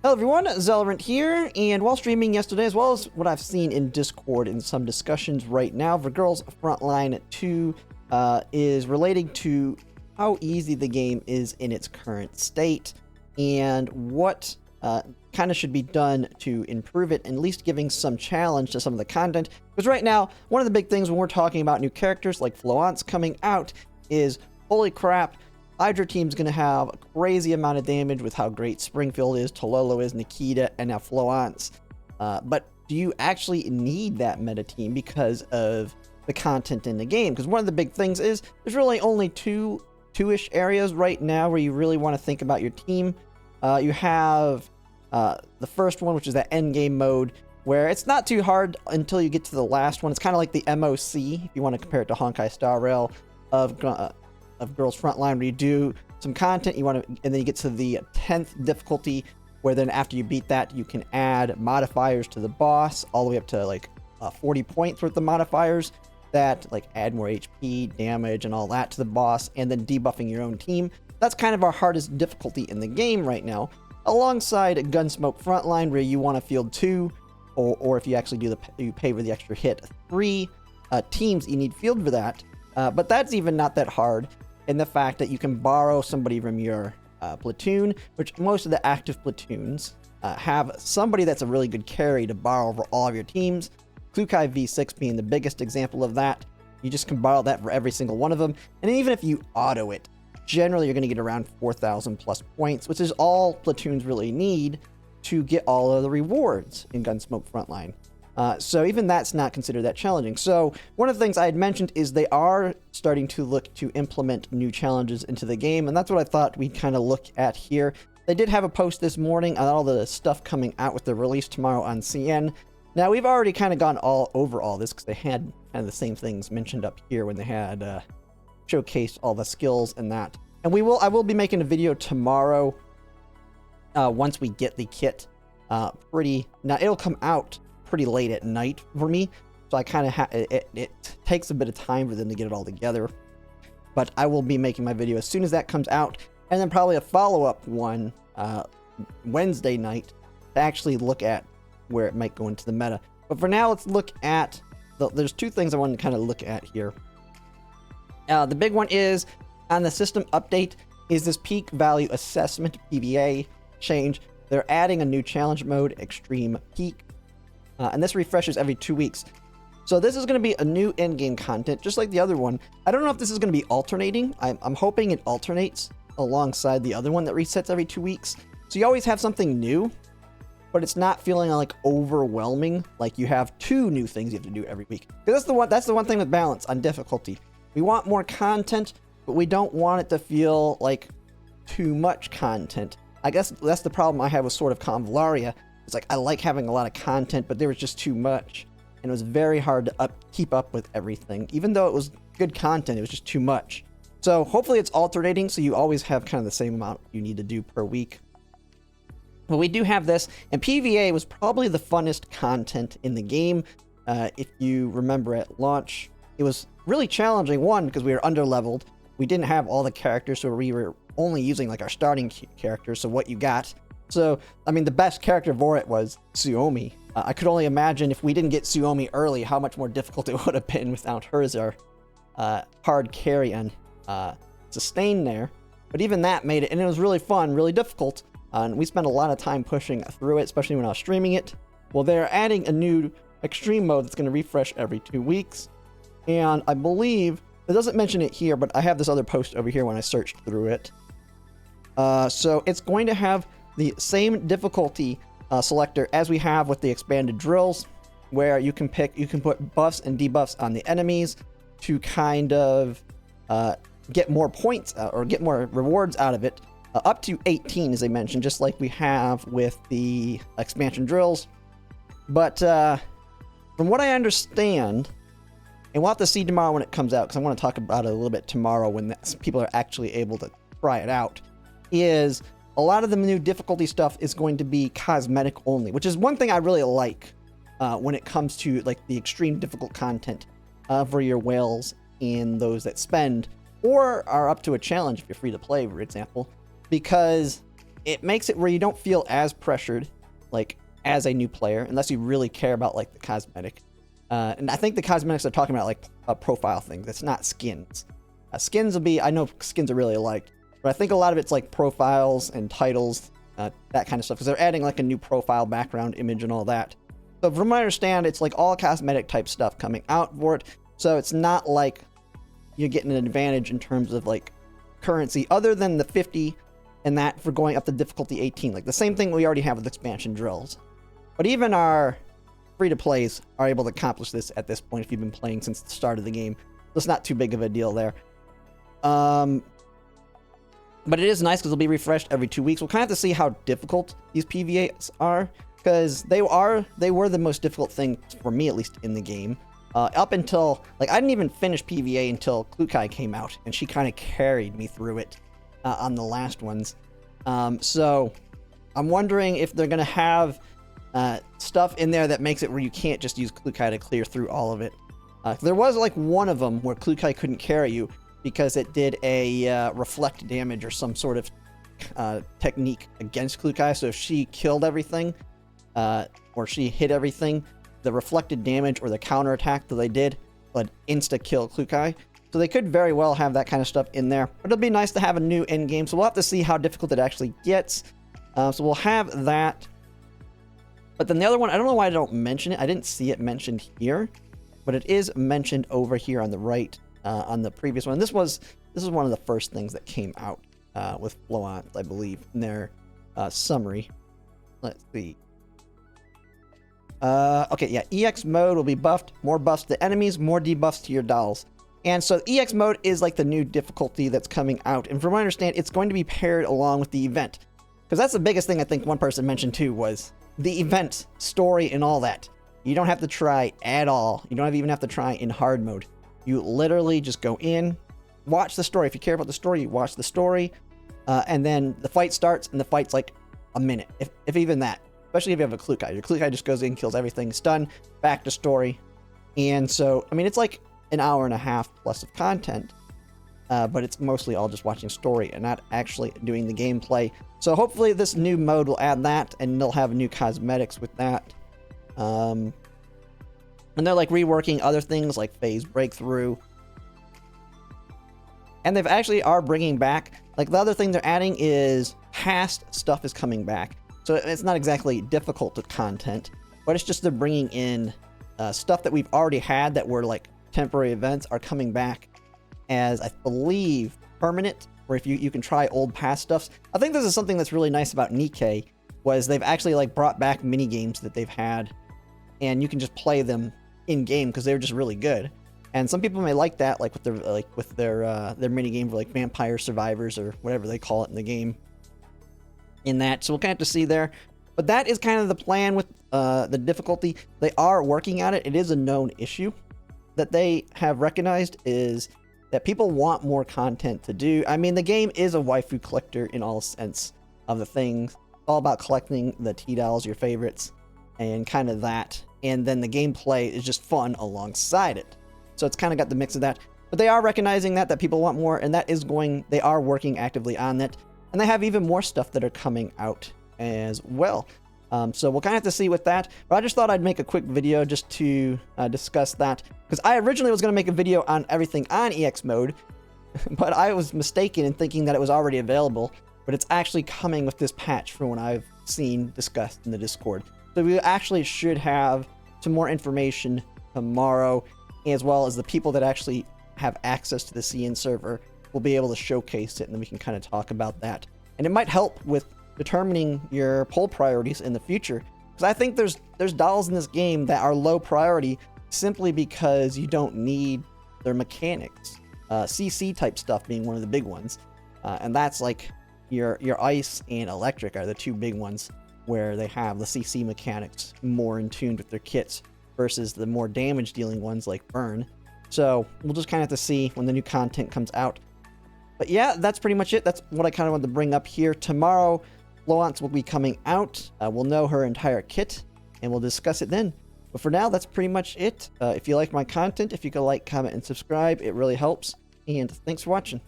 Hello everyone, Zelrant here, and while streaming yesterday, as well as what I've seen in Discord in some discussions right now, for Girls Frontline 2 is relating to how easy the game is in its current state, and what kind of should be done to improve it, and at least giving some challenge to some of the content. Because right now, one of the big things when we're talking about new characters like Florence coming out is, holy crap, Hydra team's going to have a crazy amount of damage with how great Springfield is, Tololo is, Nikita, and now Florence. But do you actually need that meta team because of the content in the game? Because one of the big things is there's really only two-ish areas right now where you really want to think about your team. You have the first one, which is that endgame mode, where it's not too hard until you get to the last one. It's kind of like the MOC, if you want to compare it to Honkai Star Rail, of Girls Frontline, where you do some content, and then you get to the 10th difficulty, where then after you beat that, you can add modifiers to the boss, all the way up to like 40 points worth of modifiers that like add more HP, damage, and all that to the boss, and then debuffing your own team. That's kind of our hardest difficulty in the game right now, alongside Gunsmoke Frontline, where you want to field 2, or if you actually do you pay for the extra hit, 3 teams you need field for that. But that's even not that hard, in the fact that you can borrow somebody from your platoon, which most of the active platoons have somebody that's a really good carry to borrow over all of your teams. Klukai V6 being the biggest example of that. You just can borrow that for every single one of them, and even if you auto it, generally you're going to get around 4,000 plus points, which is all platoons really need to get all of the rewards in Gunsmoke Frontline. So even that's not considered that challenging. So one of the things I had mentioned is they are starting to look to implement new challenges into the game, and that's what I thought we'd kind of look at here. They did have a post this morning on all the stuff coming out with the release tomorrow on CN. Now, we've already kind of gone all over all this because they had kind of the same things mentioned up here when they had showcased all the skills and that. And I will be making a video tomorrow once we get the kit. Now, it'll come out pretty late at night for me, so I kind of it takes a bit of time for them to get it all together, but I will be making my video as soon as that comes out, and then probably a follow-up one Wednesday night to actually look at where it might go into the meta. But for now, let's look at there's two things I want to kind of look at here. The big one is on the system update is this peak value assessment PVA change. They're adding a new challenge mode, extreme peak. And this refreshes every 2 weeks. So this is going to be a new endgame content, just like the other one. I don't know if this is going to be alternating. I'm hoping it alternates alongside the other one that resets every 2 weeks. So you always have something new, but it's not feeling like overwhelming, like you have 2 new things you have to do every week. Because that's the one thing with balance on difficulty. We want more content, but we don't want it to feel like too much content. I guess that's the problem I have with Sword of Convallaria. It's like I like having a lot of content, but there was just too much, and it was very hard to keep up with everything. Even though it was good content, it was just too much. So hopefully it's alternating, so you always have kind of the same amount you need to do per week. But we do have this, and PVA was probably the funnest content in the game. If you remember at launch, it was really challenging. One, because we were under-leveled. We didn't have all the characters, so we were only using like our starting characters, so what you got. So, I mean, the best character for it was Suomi. I could only imagine if we didn't get Suomi early, how much more difficult it would have been without her as our hard carry and sustain there. But even that made it, and it was really fun, really difficult. And we spent a lot of time pushing through it, especially when I was streaming it. Well, they're adding a new extreme mode that's going to refresh every 2 weeks. And I believe, it doesn't mention it here, but I have this other post over here when I searched through it. So it's going to have the same difficulty selector as we have with the expanded drills, where you can put buffs and debuffs on the enemies to kind of get more points or get more rewards out of it, up to 18 as they mentioned, just like we have with the expansion drills. But from what I understand, and we'll have to see tomorrow when it comes out, because I want to talk about it a little bit tomorrow when people are actually able to try it out, is a lot of the new difficulty stuff is going to be cosmetic only, which is one thing I really like when it comes to like the extreme difficult content for your whales and those that spend or are up to a challenge if you're free to play, for example, because it makes it where you don't feel as pressured, like, as a new player, unless you really care about, like, the cosmetic. And I think the cosmetics are talking about, like, a profile thing. That's not skins. Skins will be, I know skins are really liked, but I think a lot of it's, like, profiles and titles, that kind of stuff, because they're adding, like, a new profile background image and all that. So from what I understand, it's, like, all cosmetic type stuff coming out for it, so it's not like you're getting an advantage in terms of, like, currency, other than the 50 and that for going up to difficulty 18. Like, the same thing we already have with expansion drills. But even our free-to-plays are able to accomplish this at this point if you've been playing since the start of the game. So it's not too big of a deal there. But it is nice because they'll be refreshed every 2 weeks. We'll kind of have to see how difficult these PVAs are, because they were the most difficult thing, for me at least, in the game. Up until, like, I didn't even finish PVA until Klukai came out, and she kind of carried me through it on the last ones. So I'm wondering if they're going to have stuff in there that makes it where you can't just use Klukai to clear through all of it. There was, like, one of them where Klukai couldn't carry you because it did a reflect damage or some sort of technique against Klukai. So if she killed everything, or she hit everything, the reflected damage or the counterattack that they did would insta-kill Klukai. So they could very well have that kind of stuff in there. But it'll be nice to have a new endgame, so we'll have to see how difficult it actually gets. So we'll have that. But then the other one, I don't know why I don't mention it. I didn't see it mentioned here, but it is mentioned over here on the right, on the previous one. This is one of the first things that came out with Floant, I believe, in their summary. Let's see. Okay, yeah, EX mode will be buffed. More buffs to enemies, more debuffs to your dolls. And so EX mode is like the new difficulty that's coming out. And from what I understand, it's going to be paired along with the event. Because that's the biggest thing I think one person mentioned too, was the event, story, and all that. You don't have to try at all. You don't even have to try in hard mode. You literally just go in, watch the story. If you care about the story, you watch the story. And then the fight starts, and the fight's like a minute, if even that. Especially if you have a Klukai. Your Klukai just goes in, kills everything, it's done, back to story. And so, I mean, it's like an hour and a half plus of content, but it's mostly all just watching story and not actually doing the gameplay. So hopefully this new mode will add that, and they'll have new cosmetics with that. And they're like reworking other things like phase breakthrough. And they've actually are bringing back, like, the other thing they're adding is past stuff is coming back. So it's not exactly difficult content, but it's just they're bringing in stuff that we've already had that were like temporary events are coming back as, I believe, permanent, where if you can try old past stuffs. I think this is something that's really nice about Nikkei, was they've actually like brought back mini games that they've had, and you can just play them in game because they're just really good. And some people may like that, like with their mini game for like Vampire Survivors or whatever they call it in the game. In that, so we'll kind of have to see there. But that is kind of the plan with the difficulty. They are working at it. It is a known issue that they have recognized, is that people want more content to do. I mean, the game is a waifu collector in all sense of the things. It's all about collecting the T-dolls, your favorites, and kind of that. And then the gameplay is just fun alongside it. So it's kind of got the mix of that. But they are recognizing that people want more, and that is they are working actively on that. And they have even more stuff that are coming out as well. So we'll kind of have to see with that. But I just thought I'd make a quick video just to discuss that. Because I originally was going to make a video on everything on EX mode. But I was mistaken in thinking that it was already available. But it's actually coming with this patch from what I've seen discussed in the Discord. So we actually should have some more information tomorrow. As well as the people that actually have access to the CN server will be able to showcase it, and then we can kind of talk about that. And it might help with determining your poll priorities in the future, because I think there's dolls in this game that are low priority simply because you don't need their mechanics. CC type stuff being one of the big ones, and that's like your ice and electric are the two big ones where they have the CC mechanics more in tune with their kits versus the more damage dealing ones like burn. So we'll just kind of have to see when the new content comes out. But yeah, that's pretty much it. That's what I kind of wanted to bring up here. Tomorrow, Floance will be coming out. We'll know her entire kit, and we'll discuss it then. But for now, that's pretty much it. If you like my content, if you could like, comment, and subscribe, it really helps. And thanks for watching.